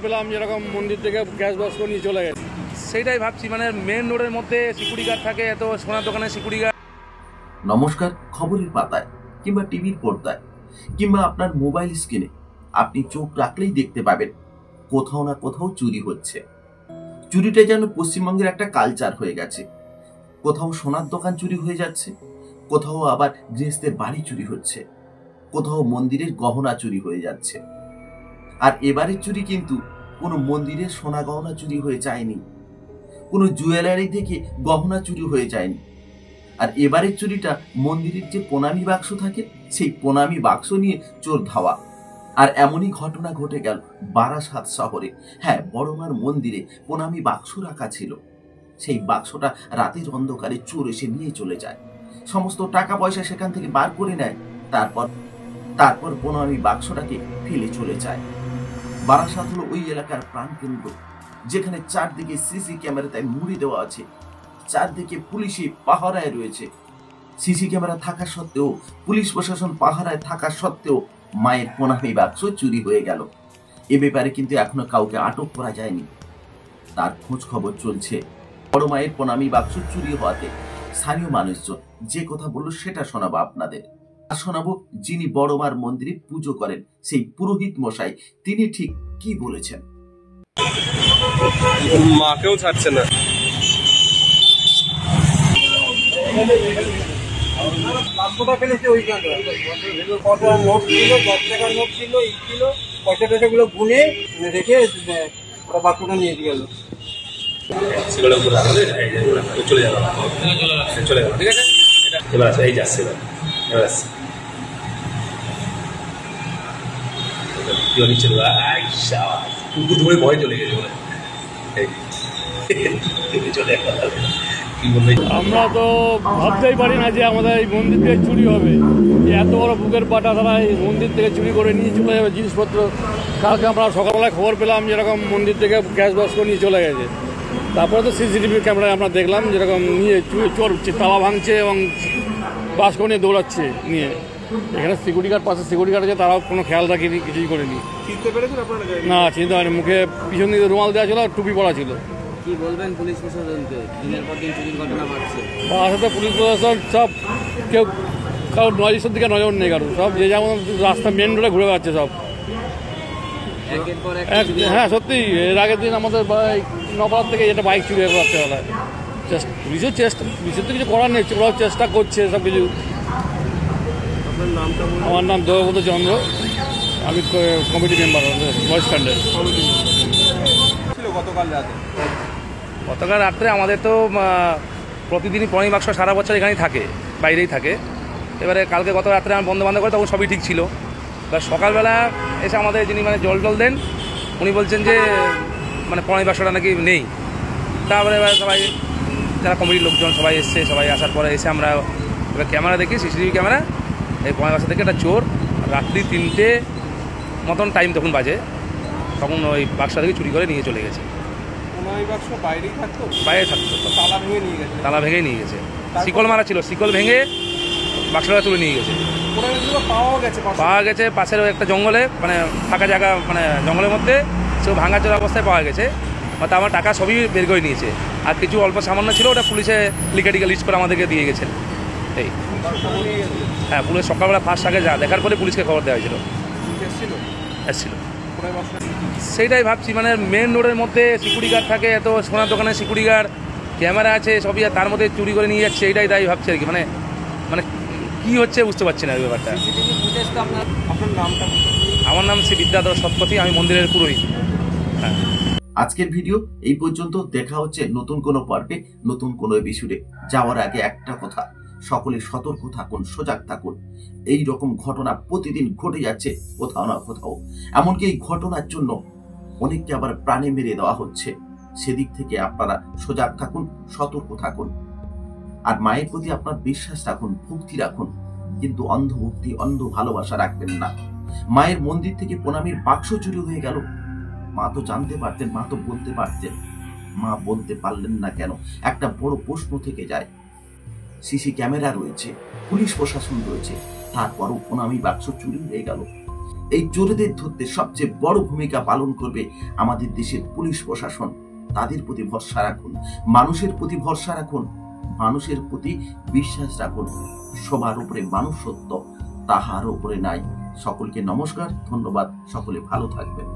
পেলাম যেরকম মন্দির থেকে গ্যাস বক্স করে নিয়ে চলে গেছে, সেইটাই ভাবছি। মানে মেন রোডের মধ্যে সিকিউরিটি গার্ড থাকে, এত সোনার দোকানে সিকিউরিটি গার্ড। নমস্কার, খবরের পাতায় কিংবা টিভির পর্দায় কিংবা আপনার মোবাইল স্ক্রিনে আপনি চোখ রাখলেই দেখতে পাবেন কোথাও না কোথাও চুরি হচ্ছে। চুরিটা যেন পশ্চিমবঙ্গের একটা কালচার হয়ে গেছে। কোথাও সোনার দোকান চুরি হয়ে যাচ্ছে, কোথাও আবার গৃহস্থের বাড়ি চুরি হচ্ছে, কোথাও মন্দিরের গহনা চুরি হয়ে যাচ্ছে। আর এবারের চুরি কিন্তু কোনো মন্দিরের সোনা গহনা চুরি হয়ে যায়নি, কোনো জুয়েলারি থেকে গহনা চুরি হয়ে যায়নি। আর এবারের চুরিটা মন্দিরের যে প্রণামী বাক্স থাকে, সেই প্রণামী বাক্স নিয়ে চোর ধাওয়া। আর এমনই ঘটনা ঘটে গেল বারাসাত শহরে। হ্যাঁ, বড়মার মন্দিরে প্রণামী বাক্স রাখা ছিল। সেই বাক্সটা রাতের অন্ধকারে চোর এসে নিয়ে চলে যায়, সমস্ত টাকা পয়সা সেখান থেকে বার করে নেয়। তারপর প্রণামী বাক্সটাকে ফেলে চলে যায়। বারাসাত হলো ওই এলাকার প্রাণকেন্দ্র, যেখানে চারদিকে সিসি ক্যামেরাতে মুড়ি দেওয়া আছে, চারদিকে পুলিশে পাহারায় রয়েছে। সিসি ক্যামেরা থাকা সত্ত্বেও, পুলিশ প্রশাসন পাহারায় থাকা সত্ত্বেও মায়ের প্রণামী বাক্স চুরি হয়ে গেল। এ ব্যাপারে কিন্তু এখনো কাউকে আটক করা যায়নি। তার খোঁজ খবর চলছে। বড় মায়ের প্রণামী বাক্স চুরি হওয়াতে স্থানীয় মানুষজন যে কথা বললো সেটা শোনাবো আপনাদের। আর শোনাবো যিনি বড় মার মন্দিরে পুজো করেন, সেই পুরোহিত মশাই, তিনি ঠিক কি বলেছেন। মাকেও ছাড়ছে না। বাক্সটা ফেলেছে ওইখানে, কত নোট ছিল, 10 টাকার নোট ছিল, ইট ছিল, পয়সা টয়সাগুলো গুনে রেখে ওরা বাক্সটা নিয়ে গেল। চলে যাবে, ঠিক আছে। এবার আসে, এই যাচ্ছে, এবার আসছে ধরে ভয় চলে গেছে বলে চলে গেল। আমরা তো ভাবতেই পারি না যে আমাদের এই মন্দির থেকে চুরি হবে। এত বড় বুকের পাটা তারা এই মন্দির থেকে চুরি করে নিয়ে চলে যাবে জিনিসপত্র। কালকে আমরা সকালবেলায় খবর পেলাম যেরকম মন্দির থেকে গ্যাস বক্স করে নিয়ে চলে গেছে। তারপরে তো সিসিটিভি ক্যামেরায় আমরা দেখলাম যেরকম নিয়ে চোর তালা ভাঙছে এবং বাস করে নিয়ে দৌড়াচ্ছে নিয়ে। এখানে সিকিউরিটি গার্ড, পাশে সিকিউরিটি গার্ড আছে, তারাও কোনো খেয়াল রাখেনি, কিছুই করেনি। না, চিন্তা হয়নি। মুখে পিছন দিকে রুমাল দেওয়া ছিল আর টুপি পরা ছিল। কি বলবেন পুলিশ প্রশাসনকে? দিনের পর দিন চুরির ঘটনা বাড়ছে। বারাসাতে পুলিশ প্রশাসন সব কেউ কারোর নজরের দিকে নজর নেই, কারণ সব যে যেমন রাস্তা মেন রোডে ঘুরে বেড়াচ্ছে সব। হ্যাঁ সত্যি, এর আগের দিন আমাদের নপাড়ার থেকে এটা বাইক চুরি হয়ে রাত্রেবেলায়। পুলিশের তো কিছু করার নেই, ওরাও চেষ্টা করছে সব কিছু। আমার নাম দেবব্রত চন্দ্র, আমি কমিটি মেম্বার বয়েজ স্ট্যান্ডের। গতকাল রাত্রে আমাদের তো প্রতিদিনই প্রণামী বাক্স সারা বছর এখানেই থাকে, বাইরেই থাকে। এবারে কালকে গত রাত্রে আমি বন্ধ করে তখন সবই ঠিক ছিল। এবার সকালবেলা এসে আমাদের যিনি মানে জল দেন, উনি বলছেন যে মানে প্রণামী বাক্সটা নাকি নেই। তারপরে এবার সবাই যারা কমিটির লোকজন সবাই এসছে, সবাই আসার পরে এসে আমরা এবার ক্যামেরা দেখি, সিসিটিভি ক্যামেরা, এই প্রণামী বাক্স থেকে একটা চোর রাত্রি 3টে মতন টাইম তখন বাজে, তখন ওই বাক্সটা থেকে চুরি করে নিয়ে চলে গেছে। বাইরে থাকতো, তালা ভেঙেই নিয়ে গেছে। শিকল মারা ছিল, শিকল ভেঙে বাক্সটা তুলে নিয়ে গেছে। পাওয়া গেছে পাশের একটা জঙ্গলে, মানে ফাঁকা জায়গা, মানে জঙ্গলের মধ্যে সেও ভাঙা চোরা অবস্থায় পাওয়া গেছে। তা আমার টাকা সবই বের করে নিয়েছে, আর কিছু অল্প সামান্য ছিল ওটা পুলিশে লিখে লিস্ট করে আমাদেরকে দিয়ে গেছেন। এই হ্যাঁ, পুলিশ সকালবেলা ফার্স্ট আগে যা দেখার পরে পুলিশকে খবর দেওয়া হয়েছিল, এসেছিল। সেইটাই ভাবছি, মানে মেন রোডের মধ্যে সিকিউরিটি গার্ড থাকে, এত সোনার দোকানে সিকিউরিটি গার্ড, ক্যামেরা আছে সবই, আর তার মধ্যে চুরি করে নিয়ে যাচ্ছে। এইটাই তাই ভাবছি আর কি। মানে মানে কী হচ্ছে বুঝতে পারছি না এই ব্যাপারটা। আমার নাম শ্রী বিদ্যাধর সৎপথী, আমি মন্দিরের পুরোহিত। হ্যাঁ, আজকের ভিডিও এই পর্যন্ত। দেখা হচ্ছে নতুন কোনো পর্বে, নতুন কোনো এপিসোডে। যাওয়ার আগে একটা কথা, সকলে সতর্ক থাকুন, সজাগ থাকুন। এই রকম ঘটনা প্রতিদিন ঘটে যাচ্ছে কোথাও না কোথাও। এমনকি এই ঘটনার জন্য অনেককে আবার প্রাণে মেরে দেওয়া হচ্ছে। সেদিক থেকে আপনারা সজাগ থাকুন, সতর্ক থাকুন। আর মায়ের প্রতি আপনার বিশ্বাস রাখুন, ভক্তি রাখুন, কিন্তু অন্ধ ভক্তি, অন্ধ ভালোবাসা রাখবেন না। মায়ের মন্দির থেকে প্রণামীর বাক্স চুরি হয়ে গেল। মা তো জানতে পারতেন, মা তো বলতে পারতেন, মা বলতে পারলেন না কেন? একটা বড় প্রশ্ন থেকে যায়। সিসি ক্যামেরা রয়েছে, পুলিশ প্রশাসন রয়েছে, তারপরও প্রণামী বাক্স চুরি হয়ে গেল। এই চোরদের ধরতে সবচেয়ে বড় ভূমিকা পালন করবে আমাদের দেশের পুলিশ প্রশাসন। তাদের প্রতি ভরসা রাখুন, মানুষের প্রতি ভরসা রাখুন, মানুষের প্রতি বিশ্বাস রাখুন। সবার উপরে মানুষ সত্য, তাহার উপরে নাই। সকলকে নমস্কার, ধন্যবাদ, সকলে ভালো থাকবেন।